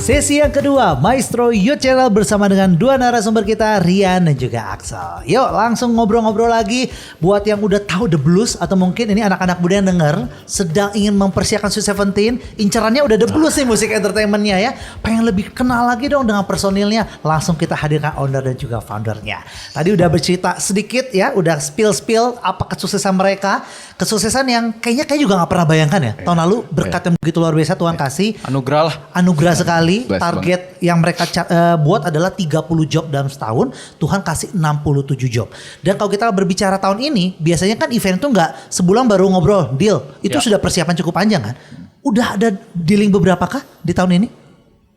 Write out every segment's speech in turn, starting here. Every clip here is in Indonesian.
Sesi yang kedua, Maestro Youth Channel bersama dengan dua narasumber kita, Rian dan juga Axel. Yuk langsung ngobrol-ngobrol lagi. Buat yang udah tahu The Blues atau mungkin ini anak-anak muda yang denger sedang ingin mempersiapkan Sweet Seventeen, incarannya udah The Blues nih musik entertainmentnya ya. Pengen lebih kenal lagi dong dengan personilnya, langsung kita hadirkan owner dan juga foundernya. Tadi udah bercerita sedikit ya, udah spill apa kesuksesan mereka. Kesuksesan yang kayaknya juga gak pernah bayangkan ya. Tahun lalu berkat yang begitu luar biasa Tuhan kasih. Anugerah lah. Anugerah sekali. Bless Target yang mereka buat adalah 30 job dalam setahun. Tuhan kasih 67 job. Dan kalau kita berbicara tahun ini, biasanya kan event itu gak sebulan baru ngobrol, deal. Itu sudah persiapan cukup panjang kan. Udah ada dealing beberapa kah di tahun ini?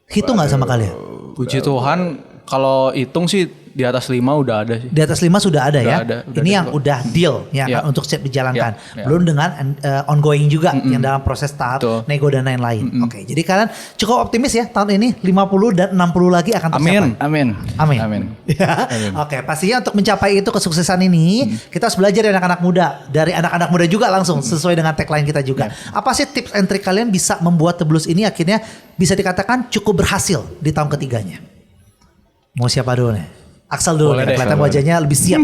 Hitung gak sama kalian? Puji Tuhan, kalau hitung sih di atas 5 udah ada sih. Di atas 5 sudah ada ya. Udah ini yang udah deal ya kan, untuk siap dijalankan. Belum dengan ongoing juga yang dalam proses tahap nego dan lain-lain. Oke, jadi kalian cukup optimis ya tahun ini 50 dan 60 lagi akan tercapai. Amin. Ya. Oke, pastinya untuk mencapai itu kesuksesan ini kita harus belajar dari anak-anak muda, dari anak-anak muda juga langsung sesuai dengan tagline kita juga. Apa sih tips and trick kalian bisa membuat The Blues ini akhirnya bisa dikatakan cukup berhasil di tahun ketiganya? Mau siapa dulu nih? Axel dulu, kelihatan wajahnya lebih siap.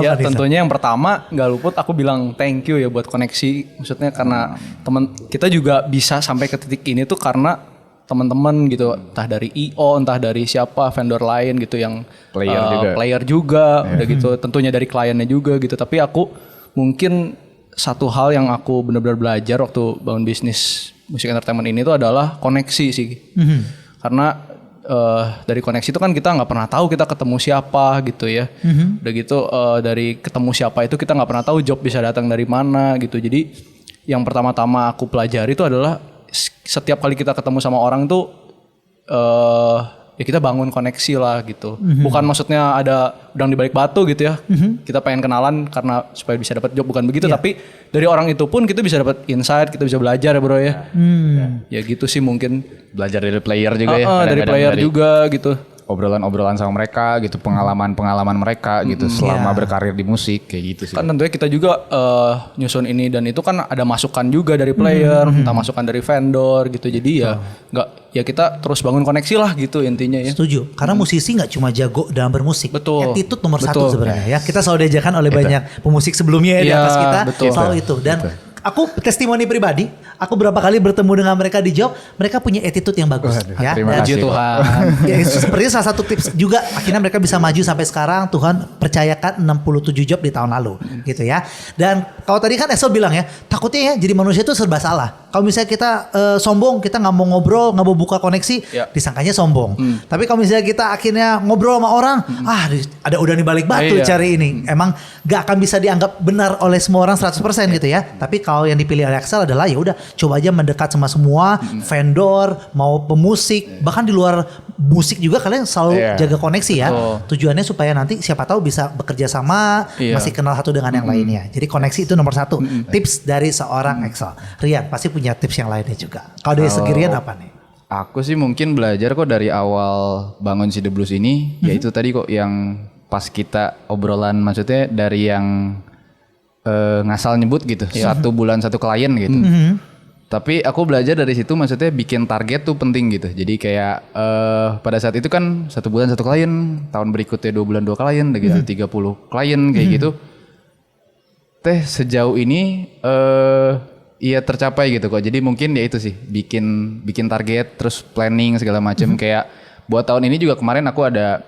Ya tentunya yang pertama gak luput aku bilang thank you ya buat koneksi. Maksudnya karena teman kita juga bisa sampai ke titik ini tuh karena teman-teman gitu, entah dari IO, entah dari siapa vendor lain gitu yang player juga udah gitu. Tentunya dari kliennya juga gitu. Tapi aku mungkin satu hal yang aku benar-benar belajar waktu bangun bisnis musik entertainment ini tuh adalah koneksi sih. Karena dari koneksi itu kan kita nggak pernah tahu kita ketemu siapa gitu ya. Udah gitu dari ketemu siapa itu kita nggak pernah tahu job bisa datang dari mana gitu. Jadi yang pertama-tama aku pelajari itu adalah setiap kali kita ketemu sama orang tuh ya kita bangun koneksi lah gitu. Bukan maksudnya ada udang di balik batu gitu ya. Kita pengen kenalan karena supaya bisa dapat job, bukan begitu. Tapi dari orang itu pun kita bisa dapat insight, kita bisa belajar ya bro ya. Ya gitu sih mungkin. Belajar dari player juga ya. Dari player juga gitu. Obrolan-obrolan sama mereka gitu, pengalaman mereka gitu selama berkarir di musik kayak gitu sih. Kan tentunya kita juga nyusun ini dan itu kan ada masukan juga dari player, entah masukan dari vendor gitu. Jadi ya nggak ya kita terus bangun koneksi lah gitu intinya ya. Setuju. Karena musisi nggak cuma jago dalam bermusik. Betul. Attitude nomor satu sebenarnya ya. Kita selalu diajarkan oleh banyak pemusik sebelumnya ya, di atas kita selalu itu. Dan aku testimoni pribadi, aku berapa kali bertemu dengan mereka di job, mereka punya attitude yang bagus. Ya, terima kasih Tuhan. Ya, seperti salah satu tips juga akhirnya mereka bisa maju sampai sekarang. Tuhan percayakan 67 job di tahun lalu, gitu ya. Dan kalau tadi kan Esel bilang ya, takutnya ya jadi manusia itu serba salah. Kalau misalnya kita sombong, kita nggak mau ngobrol, nggak mau buka koneksi, disangkanya sombong. Tapi kalau misalnya kita akhirnya ngobrol sama orang, ada udang di balik batu cari ini. Emang nggak akan bisa dianggap benar oleh semua orang 100% gitu ya. Tapi kalau yang dipilih oleh Axel adalah ya udah coba aja mendekat sama semua vendor, mau pemusik, bahkan di luar musik juga kalian selalu jaga koneksi ya. Tujuannya supaya nanti siapa tahu bisa bekerja sama, masih kenal satu dengan yang lainnya. Jadi koneksi itu nomor satu. Tips dari seorang Axel. Rian pasti punya tips yang lainnya juga. Kalau dari segi Rian apa nih? Aku sih mungkin belajar kok dari awal bangun si The Blues ini, yaitu tadi kok yang pas kita obrolan, maksudnya dari yang ngasal nyebut gitu, 1 bulan 1 klien gitu. Tapi aku belajar dari situ, maksudnya bikin target tuh penting gitu. Jadi kayak pada saat itu kan 1 bulan 1 klien, tahun berikutnya 2 bulan 2 klien, udah gitu 30 klien kayak gitu. Sejauh ini iya tercapai gitu kok. Jadi mungkin ya itu sih, bikin target, terus planning segala macam. Kayak buat tahun ini juga kemarin aku ada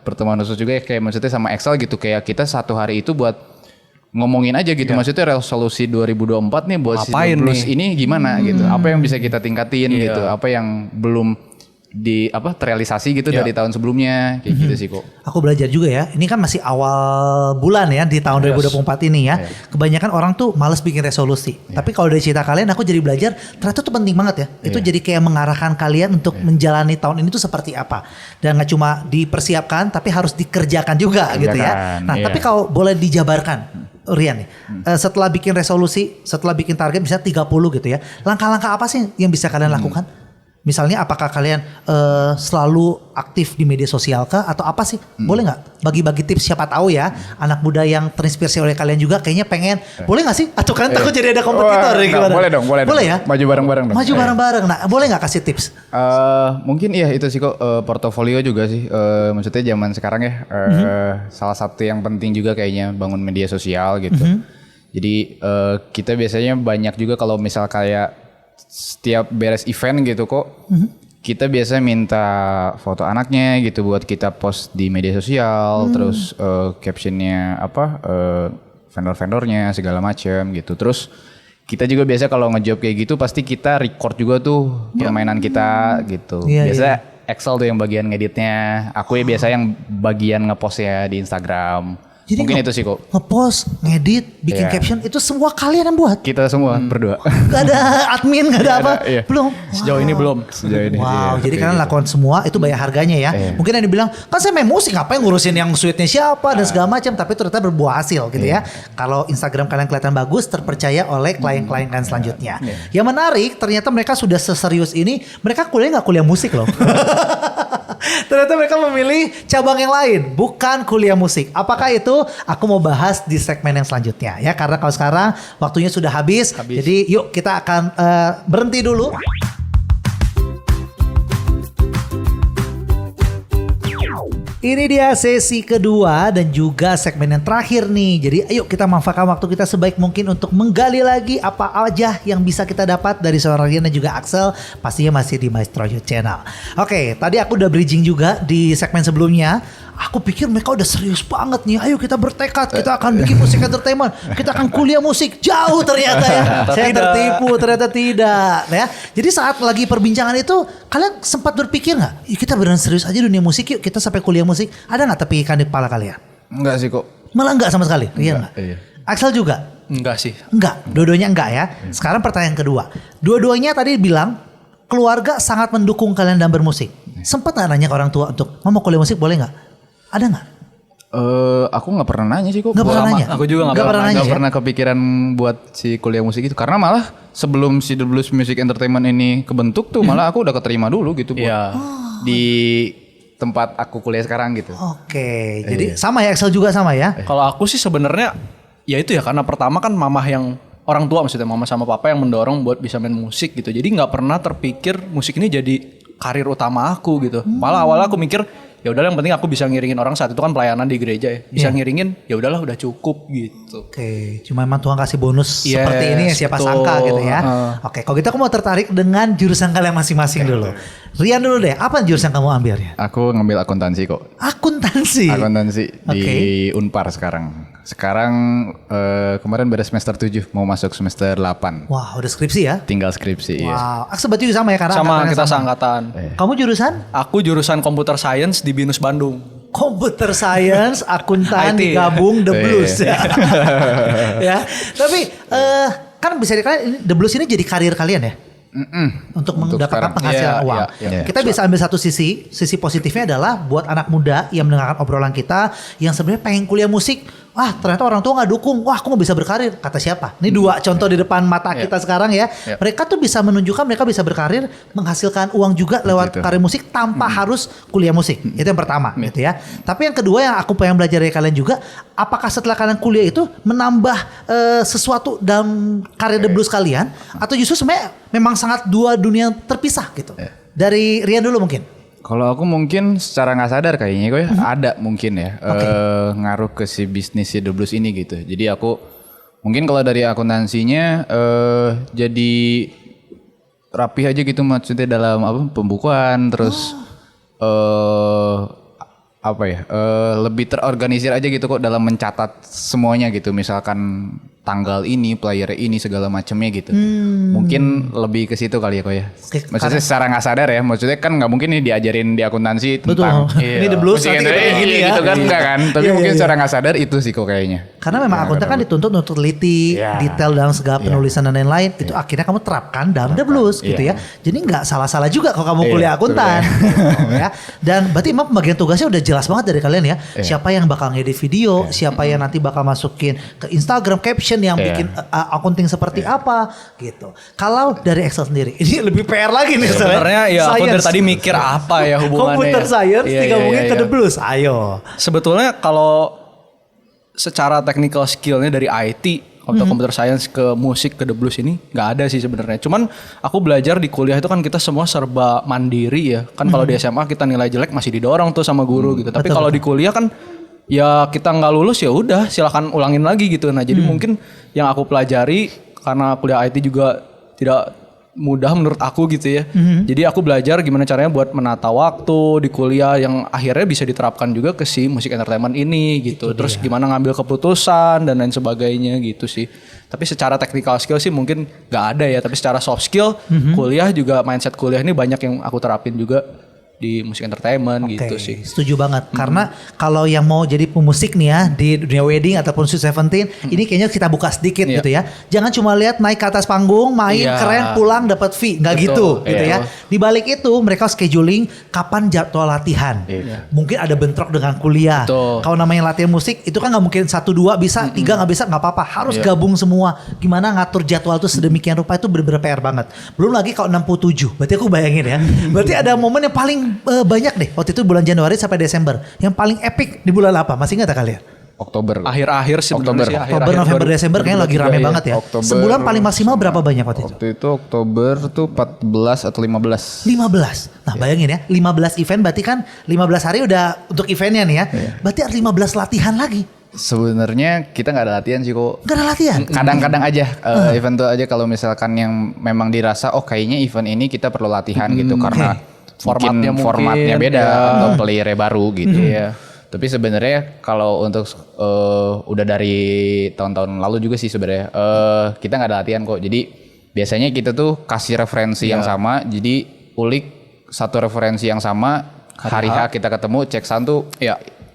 pertemuan khusus juga ya, kayak maksudnya sama Excel gitu, kayak kita 1 hari itu buat ngomongin aja gitu, maksudnya resolusi 2024 nih buat si The Blues ini gimana gitu, apa yang bisa kita tingkatin gitu, apa yang belum terrealisasi gitu dari tahun sebelumnya kayak gitu sih kok. Aku belajar juga ya, ini kan masih awal bulan ya di tahun 2024 ini ya. Kebanyakan orang tuh males bikin resolusi. Tapi kalau dari cerita kalian aku jadi belajar ternyata tuh penting banget ya. Itu jadi kayak mengarahkan kalian untuk menjalani tahun ini tuh seperti apa. Dan gak cuma dipersiapkan tapi harus dikerjakan juga gitu ya. Nah tapi kalau boleh dijabarkan Rian nih, setelah bikin resolusi, setelah bikin target bisa 30 gitu ya. Langkah-langkah apa sih yang bisa kalian lakukan? Misalnya apakah kalian selalu aktif di media sosial kah atau apa sih? Boleh nggak bagi-bagi tips, siapa tahu ya anak muda yang terinspirasi oleh kalian juga kayaknya pengen. Boleh nggak sih? Atau kalian takut jadi ada kompetitor? Wah, Gimana? boleh dong. Boleh ya? Maju bareng-bareng dong. Maju bareng-bareng. Nah, boleh nggak kasih tips? Mungkin iya itu sih kok, portofolio juga sih. Maksudnya zaman sekarang ya, salah satu yang penting juga kayaknya bangun media sosial gitu. Jadi kita biasanya banyak juga kalau misal kayak setiap beres event gitu kok, kita biasa minta foto anaknya gitu buat kita post di media sosial, terus captionnya apa, vendor-vendornya segala macam gitu. Terus kita juga biasa kalau ngejob kayak gitu pasti kita record juga tuh permainan kita gitu. Biasa Excel tuh yang bagian ngeditnya, aku ya biasa yang bagian ngepost ya di Instagram. Jadi mungkin itu sih kok. Ngepost, ngedit, bikin caption itu semua kalian yang buat. Kita semua berdua. Gak ada admin, gak ada apa. Iya. Belum. Sejauh ini belum. Wow, jadi kalian lakukan semua itu bayar harganya ya. Mungkin yang dibilang, kan saya main musik ngapain ngurusin yang suite-nya siapa dan segala macam, tapi ternyata berbuah hasil gitu ya. Kalau Instagram kalian kelihatan bagus, terpercaya oleh klien-klien kalian selanjutnya. Yang menarik, ternyata mereka sudah seserius ini, mereka kuliah nggak kuliah musik loh. Ternyata mereka memilih cabang yang lain, bukan kuliah musik. Apakah itu? Aku mau bahas di segmen yang selanjutnya ya. Karena kalau sekarang waktunya sudah habis. Jadi yuk kita akan berhenti dulu. Ini dia sesi kedua dan juga segmen yang terakhir nih. Jadi ayo kita manfaatkan waktu kita sebaik mungkin untuk menggali lagi apa aja yang bisa kita dapat dari seorang Rian dan juga Axel. Pastinya masih di Maestro Youth Channel. Oke, tadi aku udah bridging juga di segmen sebelumnya. Aku pikir mereka udah serius banget nih. Ayo kita bertekad, kita akan bikin musik entertainment. Kita akan kuliah musik. Jauh ternyata ya. Saya tertipu, ternyata tidak. Ya. Jadi saat lagi perbincangan itu, kalian sempat berpikir nggak? Kita beneran serius aja dunia musik yuk. Kita sampai kuliah musik. Ada nggak terpikirkan di kepala kalian? Enggak sih kok. Malah enggak sama sekali? Iya enggak? Iya. Axel juga? Enggak sih. Enggak, dua-duanya enggak ya. Sekarang pertanyaan kedua. Dua-duanya tadi bilang keluarga sangat mendukung kalian dalam bermusik. Sempat nggak nanya ke orang tua untuk mau kuliah musik boleh nggak? Ada nggak? Aku nggak pernah nanya sih kok. Nggak pernah nanya. Aku juga nggak pernah nanya. Nggak pernah kepikiran buat si kuliah musik itu. Karena malah sebelum si The Blues Music Entertainment ini kebentuk tuh malah aku udah keterima dulu gitu buat di tempat aku kuliah sekarang gitu. Oke, jadi sama ya, Axel juga sama ya? Kalau aku sih sebenarnya ya itu ya, karena pertama kan mamah yang orang tua, maksudnya mama sama papa yang mendorong buat bisa main musik gitu. Jadi nggak pernah terpikir musik ini jadi karir utama aku gitu. Malah awalnya aku mikir ya udahlah yang penting aku bisa ngiringin orang, saat itu kan pelayanan di gereja ya. Bisa ngiringin ya udahlah udah cukup gitu. Oke, cuma emang Tuhan kasih bonus Yes, seperti ini ya, siapa betul. sangka gitu ya. Oke, kalau gitu aku mau tertarik dengan jurusan kalian masing-masing dulu. Rian dulu deh, apa jurusan kamu ambil ya? Aku ngambil akuntansi kok. Akuntansi. Akuntansi di Unpar sekarang. Sekarang kemarin beres semester 7 mau masuk semester 8. Wah, udah skripsi ya? Tinggal skripsi. Iya. Wow, Axel berarti juga sama ya karena Sama, angkatannya kita sama. seangkatan. Kamu jurusan? Aku jurusan Computer Science di BINUS Bandung. Computer Science, akuntan IT. digabung The Iya. Blues ya. Ya, tapi kan bisa dikatakan The Blues ini jadi karir kalian ya? Untuk mendapatkan sekarang. penghasilan Iya, uang. iya. Kita bisa ambil satu sisi positifnya adalah buat anak muda yang mendengarkan obrolan kita yang sebenarnya pengen kuliah musik, ternyata orang tua nggak dukung, aku mau bisa berkarir, kata siapa? Ini dua contoh di depan mata kita sekarang ya. Mereka tuh bisa menunjukkan mereka bisa berkarir, menghasilkan uang juga lewat Gitu. karir musik tanpa harus kuliah musik. Itu yang pertama gitu ya. Tapi yang kedua yang aku pengen belajar dari kalian juga, apakah setelah kalian kuliah itu menambah sesuatu dalam karir The Blues kalian, atau justru sebenarnya memang sangat dua dunia terpisah gitu? Dari Rian dulu mungkin. Kalau aku mungkin secara nggak sadar kayaknya kok ya ada mungkin ya ngaruh ke si bisnis si The Blues ini gitu. Jadi aku mungkin kalau dari akuntansinya jadi rapih aja gitu maksudnya dalam pembukuan terus lebih terorganisir aja gitu kok dalam mencatat semuanya gitu. Misalkan tanggal ini, player ini segala macamnya gitu. Mungkin lebih ke situ kali ya kok ya. Maksudnya secara nggak sadar ya. Maksudnya kan nggak mungkin nih diajarin di akuntansi tentang Ini The Blues nanti kayak gini ya. gitu kan enggak kan. Tapi mungkin secara nggak sadar itu sih kok kayaknya. Karena memang akuntan kan dituntut untuk teliti, detail dalam segala penulisan dan lain-lain. Itu akhirnya kamu terapkan dalam The Blues gitu ya. Jadi nggak salah-salah juga kalau kamu kuliah akuntan. Ya. Dan berarti emang pembagian tugasnya udah jelas banget dari kalian ya. Siapa yang bakal ngedit video, siapa yang nanti bakal masukin ke Instagram caption, transaction yang bikin accounting seperti apa gitu. Kalau dari Excel sendiri, ini lebih PR lagi nih sebenarnya ya aku dari tadi mikir apa ya hubungannya. Computer science digabungin ke The Blues, ayo. Sebetulnya kalau secara technical skillnya dari IT atau computer science ke musik ke The Blues ini nggak ada sih sebenarnya. Cuman aku belajar di kuliah itu kan kita semua serba mandiri ya. Kan kalau di SMA kita nilai jelek masih didorong tuh sama guru gitu. Tapi kalau di kuliah kan ya kita nggak lulus ya udah silakan ulangin lagi gitu. Nah jadi mungkin yang aku pelajari karena kuliah IT juga tidak mudah menurut aku gitu ya. Jadi aku belajar gimana caranya buat menata waktu di kuliah yang akhirnya bisa diterapkan juga ke si musik entertainment ini gitu. Terus gimana ngambil keputusan dan lain sebagainya gitu sih. Tapi secara technical skill sih mungkin gak ada ya. Tapi secara soft skill kuliah juga mindset kuliah ini banyak yang aku terapin juga di musik entertainment gitu sih. Setuju banget. Karena kalau yang mau jadi pemusik nih ya di dunia wedding ataupun Sweet Seventeen, ini kayaknya kita buka sedikit gitu ya. Jangan cuma lihat naik ke atas panggung, main keren, pulang dapat fee, nggak gitu gitu ya. Di balik itu mereka scheduling kapan jadwal latihan. Mungkin ada bentrok dengan kuliah. Kalau namanya latihan musik itu kan nggak mungkin 1, 2 bisa, 3 nggak bisa, nggak apa-apa. Harus gabung semua. Gimana ngatur jadwal itu sedemikian rupa itu bener-bener PR banget. Belum lagi kalau 67, berarti aku bayangin ya. Berarti ada momen yang paling banyak deh waktu itu bulan Januari sampai Desember. Yang paling epic di bulan apa? Masih ingat kalian? Oktober. Akhir-akhir sih Oktober. Oktober, November, Desember kayaknya lagi rame banget ya. Oktober, sebulan paling maksimal berapa banyak waktu itu? Waktu itu Oktober tuh 14 atau 15. 15. Nah bayangin ya, 15 event berarti kan 15 hari udah untuk eventnya nih ya. Berarti ada 15 latihan lagi. Sebenarnya kita nggak ada latihan sih kok. Gak ada latihan? Kadang-kadang aja event tuh aja kalau misalkan yang memang dirasa oh kayaknya event ini kita perlu latihan gitu karena formatnya beda atau playernya baru gitu. Tapi sebenarnya kalau untuk udah dari tahun-tahun lalu juga sih sebenarnya kita nggak ada latihan kok. Jadi biasanya kita tuh kasih referensi yang sama. Jadi ulik satu referensi yang sama. Hari H kita ketemu cek sound tuh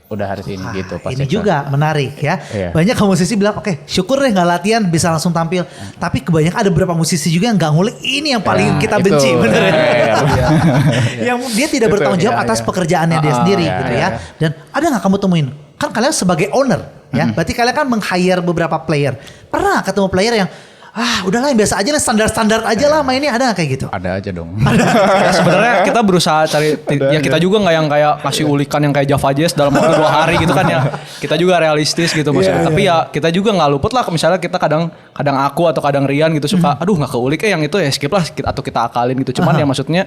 udah hari ini gitu. Pas ini juga menarik ya. Banyak musisi bilang oke, syukur deh nggak latihan bisa langsung tampil. Tapi kebanyakan ada beberapa musisi juga yang nggak ngulik. Ini yang paling kita benci bener ya. Yang dia tidak bertanggung jawab atas pekerjaannya dia sendiri gitu ya. Dan ada nggak kamu temuin? Kan kalian sebagai owner ya. Berarti kalian kan meng-hire beberapa player. Pernah ketemu player yang udahlah yang biasa aja lah, standar-standar aja lah mainnya, ada gak kayak gitu? Ada aja dong. Ya, sebenarnya kita berusaha cari ya kita juga nggak yang kayak kasih ulikan yang kayak Java Jazz dalam waktu 2 hari gitu kan ya. Kita juga realistis gitu maksudnya. Tapi ya kita juga nggak luput lah misalnya kita kadang aku atau kadang Rian gitu suka aduh nggak keulik yang itu ya skip lah atau kita akalin gitu. Cuman ya maksudnya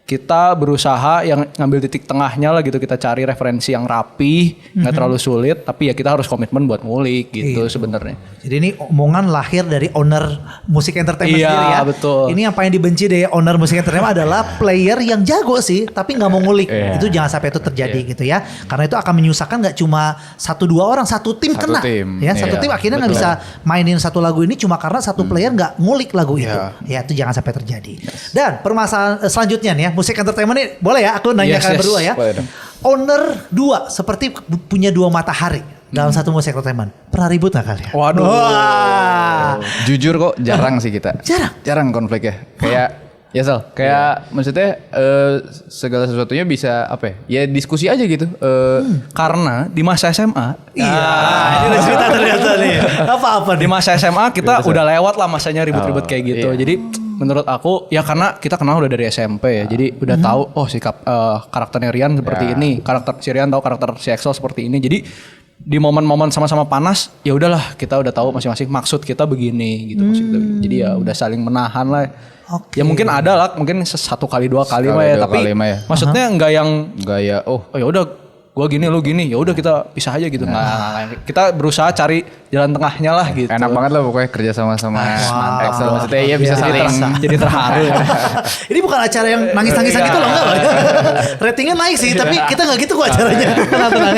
kita berusaha yang ngambil titik tengahnya lah gitu, kita cari referensi yang rapi, nggak terlalu sulit, tapi ya kita harus komitmen buat ngulik gitu sebenarnya. Jadi ini omongan lahir dari owner musik entertainment sendiri ya. Betul. Ini yang paling dibenci dari owner musik entertainment adalah player yang jago sih, tapi nggak mau ngulik. Itu jangan sampai itu terjadi gitu ya, karena itu akan menyusahkan nggak cuma 1-2 orang, satu tim kena. Satu tim akhirnya nggak bisa mainin satu lagu ini cuma karena satu player nggak ngulik lagu itu. Ya itu jangan sampai terjadi. Dan permasalahan selanjutnya nih ya. Musik entertainment ini boleh ya aku nanya kalian berdua ya. Owner 2 seperti punya 2 matahari dalam satu musik entertainment. Pernah ribut gak kalian? Waduh. Jujur kok jarang sih kita. Jarang konflik ya. Kayak maksudnya segala sesuatunya bisa apa ya? Ya diskusi aja gitu. Karena di masa SMA. Ini udah cerita ternyata nih. Apa-apa di masa SMA kita udah lewat lah masanya ribut-ribut kayak gitu. Jadi menurut aku ya karena kita kenal udah dari SMP ya. Jadi udah tahu sikap karakternya Rian seperti ini. Karakter si Rian tahu karakter si Excel seperti ini. Jadi di momen-momen sama-sama panas ya udahlah kita udah tahu masing-masing maksud kita begini gitu maksud kita. Jadi ya udah saling menahan lah. Ya mungkin ada lah mungkin 1 kali 2 kali mah ya tapi maksudnya enggak yang ya udah gua gini lu gini ya udah kita pisah aja gitu. Nggak, kita berusaha cari jalan tengahnya lah gitu. Enak banget lah pokoknya kerja sama-sama Excel maksudnya ya bisa saling jadi terharu. Ini bukan acara yang nangis-nangisan gitu loh, enggak loh. Ratingnya naik sih tapi kita nggak gitu kok acaranya. Tenang-tenang.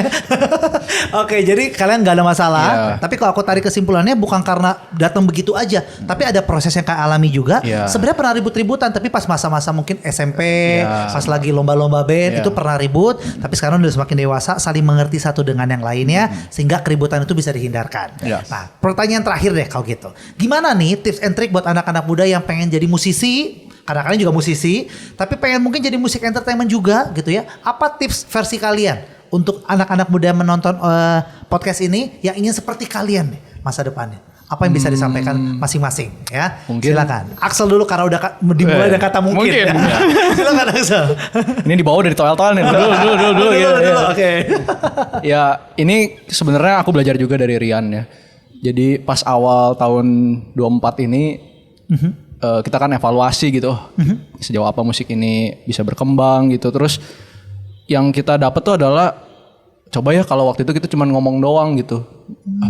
Oke, jadi kalian nggak ada masalah. Tapi kalau aku tarik kesimpulannya bukan karena datang begitu aja, tapi ada proses yang kalian alami juga. Sebenarnya pernah ribut-ributan tapi pas masa-masa mungkin SMP, pas lagi lomba-lomba band itu pernah ribut, tapi sekarang udah semakin dewasa saling mengerti satu dengan yang lainnya sehingga keributan itu bisa dihindarkan. Nah, pertanyaan terakhir deh kalau gitu. Gimana nih tips and trick buat anak-anak muda yang pengen jadi musisi? Karena kalian juga musisi, tapi pengen mungkin jadi musik entertainment juga gitu ya. Apa tips versi kalian untuk anak-anak muda yang menonton podcast ini yang ingin seperti kalian nih masa depannya? Apa yang bisa disampaikan masing-masing ya? Mungkin. Silakan. Axel dulu karena udah dimulai dengan kata mungkin. Mungkin. Ya. Silakan Axel. Ini dibawa dari toel-toel nih. Dulu. Oke. Ya ini sebenarnya aku belajar juga dari Rian ya. Jadi pas awal tahun 24 ini kita kan evaluasi gitu. Sejauh apa musik ini bisa berkembang gitu. Terus yang kita dapat tuh adalah coba ya kalau waktu itu kita cuma ngomong doang gitu.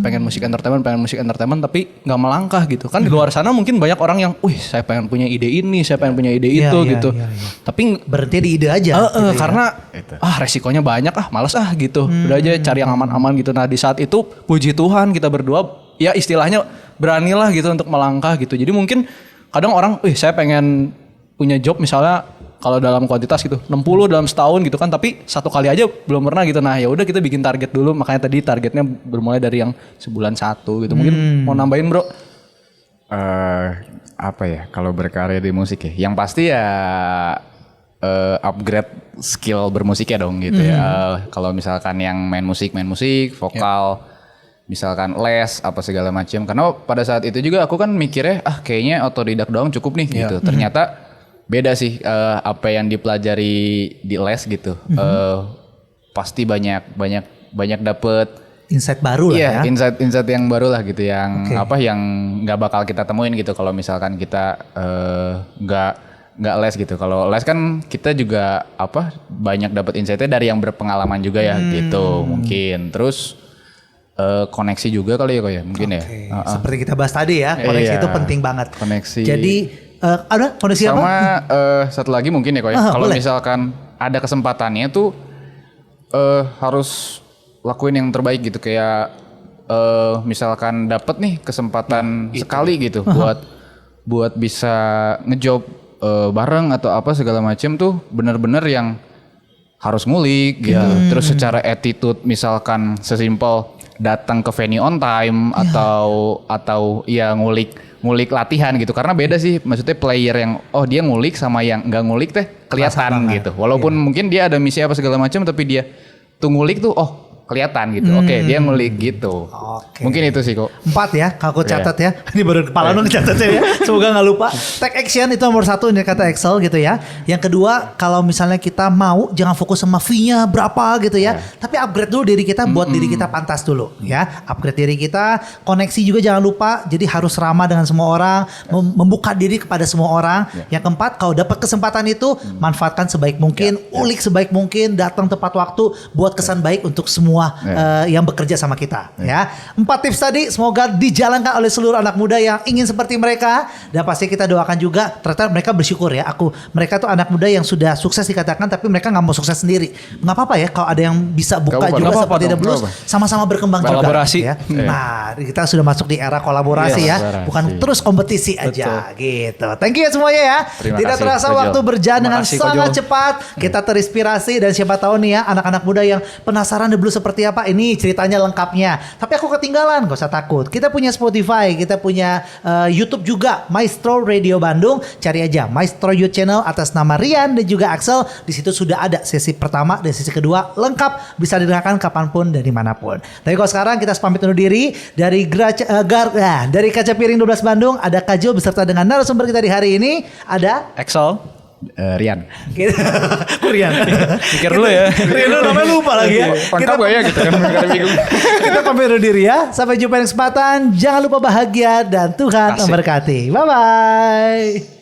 Pengen musik entertainment tapi nggak melangkah gitu. Kan di luar sana mungkin banyak orang yang, "Wih, saya pengen punya ide ini, saya pengen punya ide itu" gitu. Tapi berhenti di ide aja. Gitu karena resikonya banyak males gitu. Udah aja cari yang aman-aman gitu. Nah, di saat itu puji Tuhan kita berdua ya istilahnya beranilah gitu untuk melangkah gitu. Jadi mungkin kadang orang, "Wih, saya pengen punya job misalnya kalau dalam kuantitas gitu 60 dalam setahun gitu kan, tapi satu kali aja belum pernah gitu." Nah, ya udah kita bikin target dulu. Makanya tadi targetnya bermulai dari yang sebulan 1 gitu. Mungkin mau nambahin, Bro? Apa ya kalau berkarya di musik ya? Yang pasti ya upgrade skill bermusiknya dong gitu ya. Kalau misalkan yang main musik, vokal, misalkan les apa segala macam. Karena pada saat itu juga aku kan mikirnya kayaknya otodidak doang cukup nih gitu. Ternyata beda sih apa yang dipelajari di les gitu. Pasti banyak dapet insight baru lah ya. Insight yang baru lah gitu yang yang nggak bakal kita temuin gitu kalau misalkan kita nggak les gitu. Kalau les kan kita juga banyak dapet insightnya dari yang berpengalaman juga ya gitu mungkin. Terus koneksi juga kali ya kok ya mungkin ya. Seperti kita bahas tadi ya, koneksi itu penting banget. Koneksi. Jadi ada koneksi apa? Sama satu lagi mungkin ya kok ya. Kalau misalkan ada kesempatannya tuh harus lakuin yang terbaik gitu. Kayak misalkan dapet nih kesempatan sekali gitu buat bisa ngejob bareng atau apa segala macam tuh bener-bener yang harus ngulik gitu. Terus secara attitude misalkan sesimpel datang ke venue on time atau ya ngulik latihan gitu. Karena beda sih maksudnya player yang dia ngulik sama yang enggak ngulik teh kelihatan gitu. Walaupun mungkin dia ada misi apa segala macam tapi dia tuh ngulik tuh kelihatan gitu. Dia ngulik gitu. Mungkin itu sih kok. 4 ya, aku catat ya. Ini baru kepala dong catatnya ya. Semoga nggak lupa. Take action itu nomor 1 ini kata Axel gitu ya. Yang kedua, kalau misalnya kita mau jangan fokus sama fee-nya berapa gitu ya. Tapi upgrade dulu diri kita buat diri kita pantas dulu ya. Upgrade diri kita, koneksi juga jangan lupa. Jadi harus ramah dengan semua orang, membuka diri kepada semua orang. Yang keempat, kalau dapat kesempatan itu manfaatkan sebaik mungkin, ulik sebaik mungkin, datang tepat waktu buat kesan baik untuk semua yang bekerja sama kita ya. 4 tips tadi semoga dijalankan oleh seluruh anak muda yang ingin seperti mereka, dan pasti kita doakan juga ternyata mereka bersyukur ya. Mereka tuh anak muda yang sudah sukses dikatakan tapi mereka nggak mau sukses sendiri. Nggak apa-apa ya kalau ada yang bisa buka juga seperti The Blues, sama-sama berkembang kolaborasi juga ya. Nah, kita sudah masuk di era kolaborasi ya, bukan terus kompetisi aja gitu. Thank you ya semuanya ya. Tidak terasa waktu berjalan dengan sangat cepat. Kita terinspirasi dan siapa tahu nih ya anak-anak muda yang penasaran The Blues seperti apa, ini ceritanya lengkapnya. Tapi aku ketinggalan, gak usah takut. Kita punya Spotify, kita punya YouTube juga, Maestro Radio Bandung. Cari aja Maestro Youth Channel atas nama Rian dan juga Axel. Di situ sudah ada sesi pertama dan sesi kedua lengkap, bisa didengarkan kapanpun dari manapun. Tapi kalau sekarang kita pamit undur diri dari dari Kaca Piring 12 Bandung. Ada Kajo beserta dengan narasumber kita di hari ini ada Axel. Rian. Rian. Pikir dulu ya. Rian dulu namanya lupa lagi ya. Lengkap gak ya gitu kan. Kita pamit undur diri ya. Sampai jumpa di kesempatan. Jangan lupa bahagia dan Tuhan memberkati. Bye bye.